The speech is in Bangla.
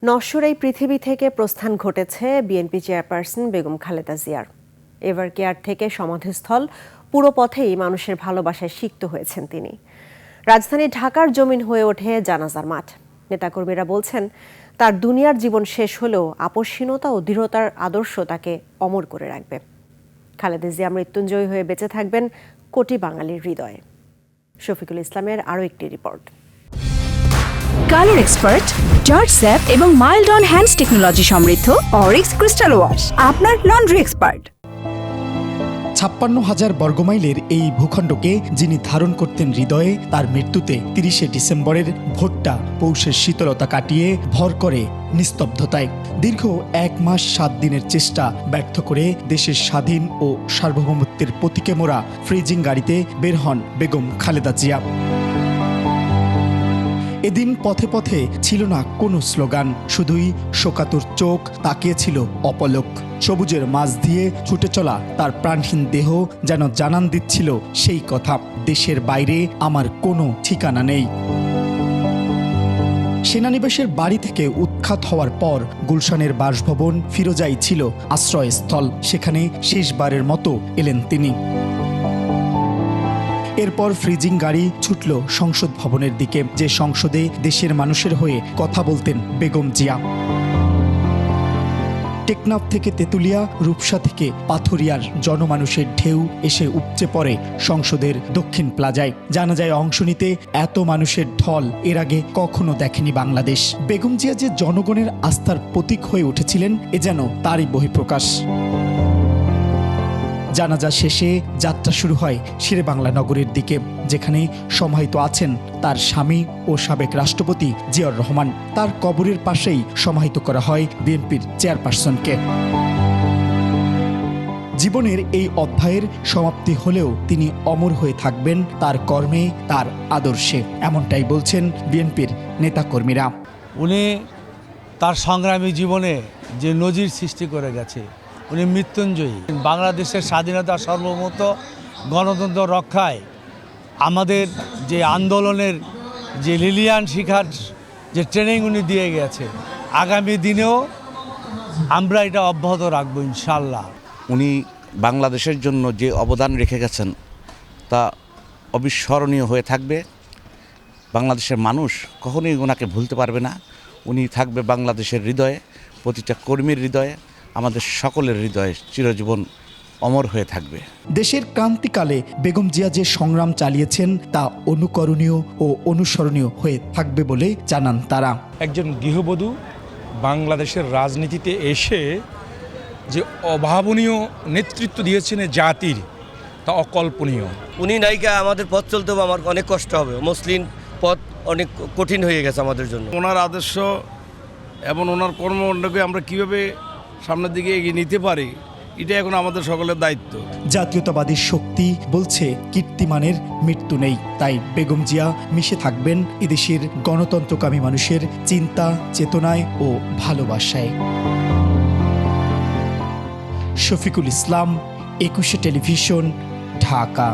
নশ্বর এই পৃথিবী থেকে প্রস্থান ঘটেছে বিএনপি চেয়ারপারসন বেগম খালেদা জিয়ার। এভার কেয়ার থেকে সমাধিস্থল পুরো পথেই মানুষের ভালোবাসায় সিক্ত হয়েছেন তিনি। রাজধানী ঢাকার জমিন হয়ে ওঠে জানাজার মাঠ। নেতাকর্মীরা বলছেন, তার দুনিয়ার জীবন শেষ হলেও আপসহীনতা ও দৃঢ়তার আদর্শ তাকে অমর করে রাখবে। খালেদা জিয়া মৃত্যুঞ্জয়ী হয়ে বেঁচে থাকবেন কোটি বাঙালির হৃদয়ে। শফিকুল ইসলামের আরও একটি report. Colour expert, George sap এবং মাইল্ড অন হ্যান্ডস টেকনোলজি সমৃদ্ধ অরিক্স ক্রিস্টাল ওয়াশ আপনার লন্ড্রি এক্সপার্ট। ৫৬,০০০ বর্গমাইলের এই ভূখণ্ডকে যিনি ধারণ করতেন হৃদয়ে, তার মৃত্যুতে ৩০শে ডিসেম্বরের ভোরটা পৌষের শীতলতা কাটিয়ে ভর করে নিস্তব্ধতায়। দীর্ঘ ১ মাস ৭ দিনের চেষ্টা ব্যর্থ করে দেশের স্বাধীন ও সার্বভৌমত্বের প্রতীকে মোড়া ফ্রিজিং গাড়িতে বের হন বেগম খালেদা জিয়া। এদিন পথে পথে ছিল না কোনো স্লোগান, শুধুই শোকাতুর চোখ তাকিয়েছিল অপলক। সবুজের মাঝ দিয়ে ছুটে চলা তার প্রাণহীন দেহ যেন জানান দিচ্ছিল সেই কথা, দেশের বাইরে আমার কোনো ঠিকানা নেই। সেনানিবাসের বাড়ি থেকে উৎখাত হওয়ার পর গুলশানের বাসভবন ফিরোজাই ছিল আশ্রয়স্থল। সেখানে শেষবারের মতো এলেন তিনি। এরপর ফ্রিজিং গাড়ি ছুটল সংসদ ভবনের দিকে, যে সংসদে দেশের মানুষের হয়ে কথা বলতেন বেগম জিয়া। টেকনাফ থেকে তেতুলিয়া, রূপসা থেকে পাথুরিয়ার জনমানুষের ঢেউ এসে উপচে পড়ে সংসদের দক্ষিণ প্লাজায়। জানা যায়, অংশ নিতে এত মানুষের ঢল এর আগে কখনো দেখেনি বাংলাদেশ। বেগম জিয়া যে জনগণের আস্থার প্রতীক হয়ে উঠেছিলেন, এ যেন তারই বহিঃপ্রকাশ। জানাজা শেষে যাত্রা শুরু হয় শেরে বাংলা নগরের দিকে, যেখানে সমাহিত আছেন তার স্বামী ও সাবেক রাষ্ট্রপতি জিয়াউর রহমান। তার কবরের পাশেই সমাহিত করা হয় বিএনপির চেয়ারপারসনকে। জীবনের এই অধ্যায়ের সমাপ্তি হলেও তিনি অমর হয়ে থাকবেন তার কর্মে, তার আদর্শে, এমনটাই বলছেন বিএনপির নেতাকর্মীরা। উনি তার সংগ্রামী জীবনে যে নজির সৃষ্টি করে গেছে, উনি মৃত্যুঞ্জয়ী। বাংলাদেশের স্বাধীনতা, সার্বভৌমত্ব, গণতন্ত্র রক্ষায় আমাদের যে আন্দোলনের যে লিলিয়ান শিখার যে ট্রেনিং উনি দিয়ে গেছে, আগামী দিনেও আমরা এটা অব্যাহত রাখবো ইনশাল্লাহ। উনি বাংলাদেশের জন্য যে অবদান রেখে গেছেন তা অবিস্মরণীয় হয়ে থাকবে। বাংলাদেশের মানুষ কখনোই ওনাকে ভুলতে পারবে না। উনি থাকবে বাংলাদেশের হৃদয়ে, প্রতিটা কর্মীর হৃদয়ে, আমাদের সকলের হৃদয়ে চিরজীবন অমর হয়ে থাকবে। দেশের ক্রান্তিকালে বেগম জিয়া যে সংগ্রাম চালিয়েছেন তা অনুকরণীয় ও অনুসরণীয় হয়ে থাকবে বলে জানান তারা। একজন গৃহবধূ বাংলাদেশের রাজনীতিতে এসে যে অভাবনীয় নেতৃত্ব দিয়েছেন জাতির, তা অকল্পনীয়। উনি নায়িকা, আমাদের পথ চলতে হবে, আমার অনেক কষ্ট হবে। মসলিন পথ অনেক কঠিন হয়ে গেছে আমাদের জন্য। ওনার আদর্শ এবং ওনার কর্মকাণ্ডকে আমরা কীভাবে সামনের দিকে এগিয়ে নিতে পারি, এটা এখন আমাদের সকলের দায়িত্ব। জাতীয়তাবাদী শক্তি বলছে কীর্তিমানের মৃত্যু নেই, তাই বেগম জিয়া মিশে থাকবেন এদেশের গণতন্ত্রকামী মানুষের চিন্তা, চেতনায় ও ভালোবাসায়। শফিকুল ইসলাম, ২১শে টেলিভিশন, ঢাকা।